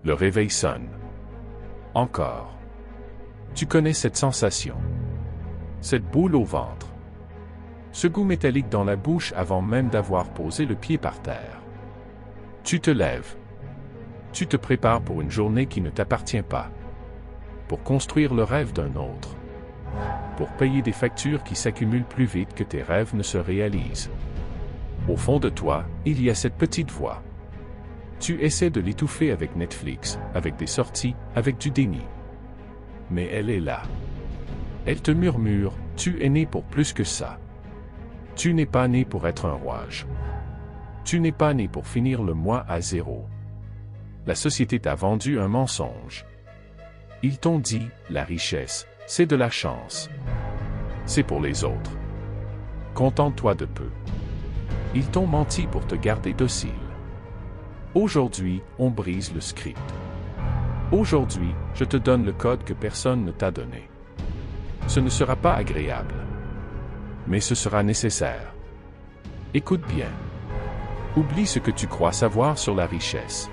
Le réveil sonne. Encore. Tu connais cette sensation. Cette boule au ventre. Ce goût métallique dans la bouche avant même d'avoir posé le pied par terre. Tu te lèves. Tu te prépares pour une journée qui ne t'appartient pas. Pour construire le rêve d'un autre. Pour payer des factures qui s'accumulent plus vite que tes rêves ne se réalisent. Au fond de toi, il y a cette petite voix. Tu essaies de l'étouffer avec Netflix, avec des sorties, avec du déni. Mais elle est là. Elle te murmure, tu es né pour plus que ça. Tu n'es pas né pour être un rouage. Tu n'es pas né pour finir le mois à zéro. La société t'a vendu un mensonge. Ils t'ont dit, la richesse, c'est de la chance. C'est pour les autres. Contente-toi de peu. Ils t'ont menti pour te garder docile. Aujourd'hui, on brise le script. Aujourd'hui, je te donne le code que personne ne t'a donné. Ce ne sera pas agréable. Mais ce sera nécessaire. Écoute bien. Oublie ce que tu crois savoir sur la richesse.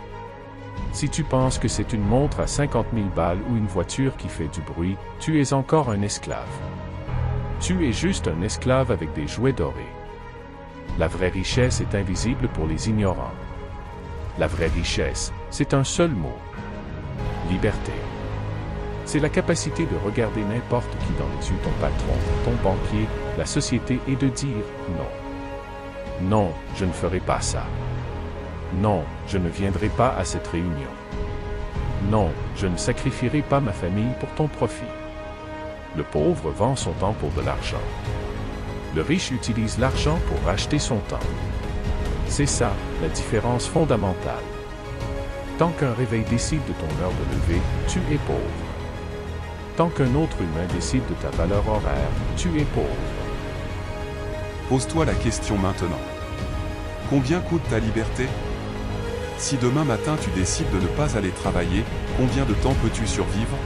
Si tu penses que c'est une montre à 50 000 balles ou une voiture qui fait du bruit, tu es encore un esclave. Tu es juste un esclave avec des jouets dorés. La vraie richesse est invisible pour les ignorants. La vraie richesse, c'est un seul mot. Liberté. C'est la capacité de regarder n'importe qui dans les yeux, ton patron, ton banquier, la société, et de dire non. Non, je ne ferai pas ça. Non, je ne viendrai pas à cette réunion. Non, je ne sacrifierai pas ma famille pour ton profit. Le pauvre vend son temps pour de l'argent. Le riche utilise l'argent pour racheter son temps. C'est ça, la différence fondamentale. Tant qu'un réveil décide de ton heure de lever, tu es pauvre. Tant qu'un autre humain décide de ta valeur horaire, tu es pauvre. Pose-toi la question maintenant. Combien coûte ta liberté? Si demain matin tu décides de ne pas aller travailler, combien de temps peux-tu survivre?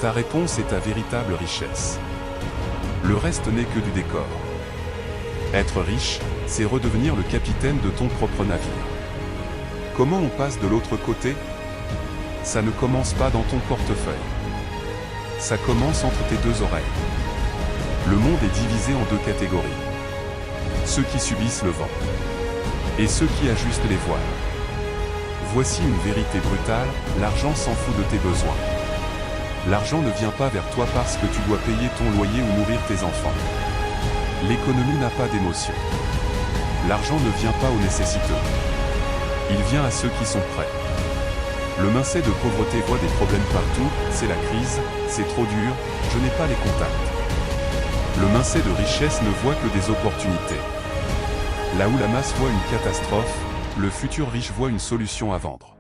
Ta réponse est ta véritable richesse. Le reste n'est que du décor. Être riche, c'est redevenir le capitaine de ton propre navire. Comment on passe de l'autre côté? Ça ne commence pas dans ton portefeuille. Ça commence entre tes deux oreilles. Le monde est divisé en deux catégories. Ceux qui subissent le vent. Et ceux qui ajustent les voiles. Voici une vérité brutale, l'argent s'en fout de tes besoins. L'argent ne vient pas vers toi parce que tu dois payer ton loyer ou nourrir tes enfants. L'économie n'a pas d'émotion. L'argent ne vient pas aux nécessiteux. Il vient à ceux qui sont prêts. Le mindset de pauvreté voit des problèmes partout, c'est la crise, c'est trop dur, je n'ai pas les contacts. Le mindset de richesse ne voit que des opportunités. Là où la masse voit une catastrophe, le futur riche voit une solution à vendre.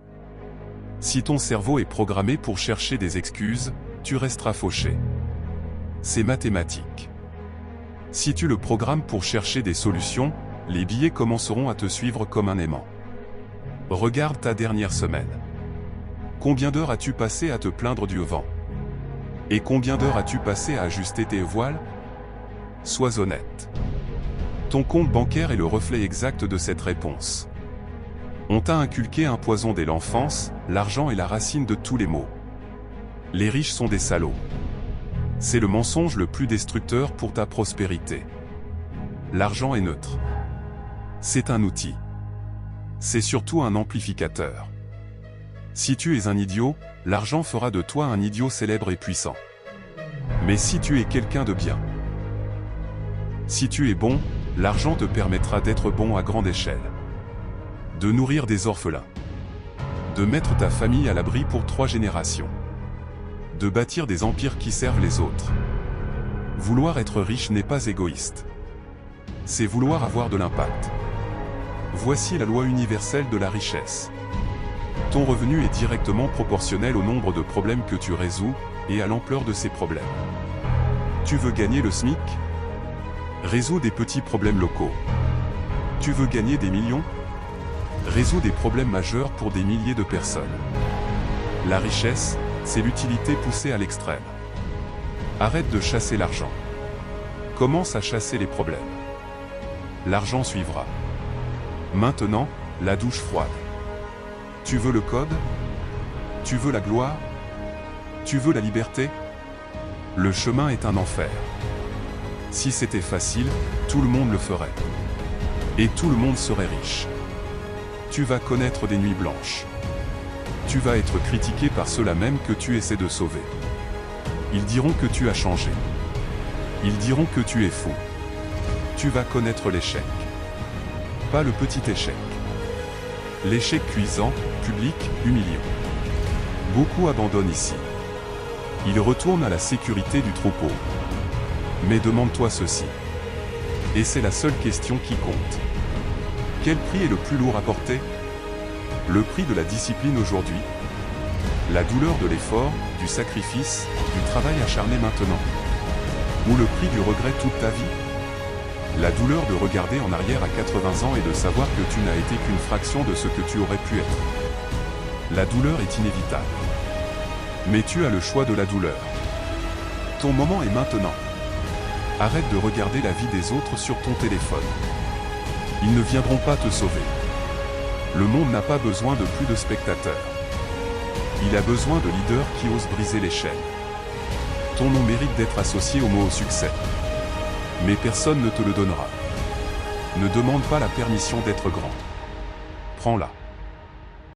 Si ton cerveau est programmé pour chercher des excuses, tu resteras fauché. C'est mathématique. Si tu le programmes pour chercher des solutions, les billets commenceront à te suivre comme un aimant. Regarde ta dernière semaine. Combien d'heures as-tu passé à te plaindre du vent? Et combien d'heures as-tu passé à ajuster tes voiles? Sois honnête. Ton compte bancaire est le reflet exact de cette réponse. On t'a inculqué un poison dès l'enfance, l'argent est la racine de tous les maux. Les riches sont des salauds. C'est le mensonge le plus destructeur pour ta prospérité. L'argent est neutre. C'est un outil. C'est surtout un amplificateur. Si tu es un idiot, l'argent fera de toi un idiot célèbre et puissant. Mais si tu es quelqu'un de bien, si tu es bon, l'argent te permettra d'être bon à grande échelle. De nourrir des orphelins. De mettre ta famille à l'abri pour 3 générations. De bâtir des empires qui servent les autres. Vouloir être riche n'est pas égoïste. C'est vouloir avoir de l'impact. Voici la loi universelle de la richesse. Ton revenu est directement proportionnel au nombre de problèmes que tu résous, et à l'ampleur de ces problèmes. Tu veux gagner le SMIC? Résous des petits problèmes locaux. Tu veux gagner des millions? Résous des problèmes majeurs pour des milliers de personnes. La richesse, c'est l'utilité poussée à l'extrême. Arrête de chasser l'argent. Commence à chasser les problèmes. L'argent suivra. Maintenant, la douche froide. Tu veux le code? Tu veux la gloire? Tu veux la liberté? Le chemin est un enfer. Si c'était facile, tout le monde le ferait. Et tout le monde serait riche. Tu vas connaître des nuits blanches. Tu vas être critiqué par ceux-là même que tu essaies de sauver. Ils diront que tu as changé. Ils diront que tu es fou. Tu vas connaître l'échec. Pas le petit échec. L'échec cuisant, public, humiliant. Beaucoup abandonnent ici. Ils retournent à la sécurité du troupeau. Mais demande-toi ceci. Et c'est la seule question qui compte. Quel prix est le plus lourd à porter? Le prix de la discipline aujourd'hui? La douleur de l'effort, du sacrifice, du travail acharné maintenant? Ou le prix du regret toute ta vie? La douleur de regarder en arrière à 80 ans et de savoir que tu n'as été qu'une fraction de ce que tu aurais pu être. La douleur est inévitable. Mais tu as le choix de la douleur. Ton moment est maintenant. Arrête de regarder la vie des autres sur ton téléphone. Ils ne viendront pas te sauver. Le monde n'a pas besoin de plus de spectateurs. Il a besoin de leaders qui osent briser les chaînes. Ton nom mérite d'être associé au mot au succès. Mais personne ne te le donnera. Ne demande pas la permission d'être grand. Prends-la.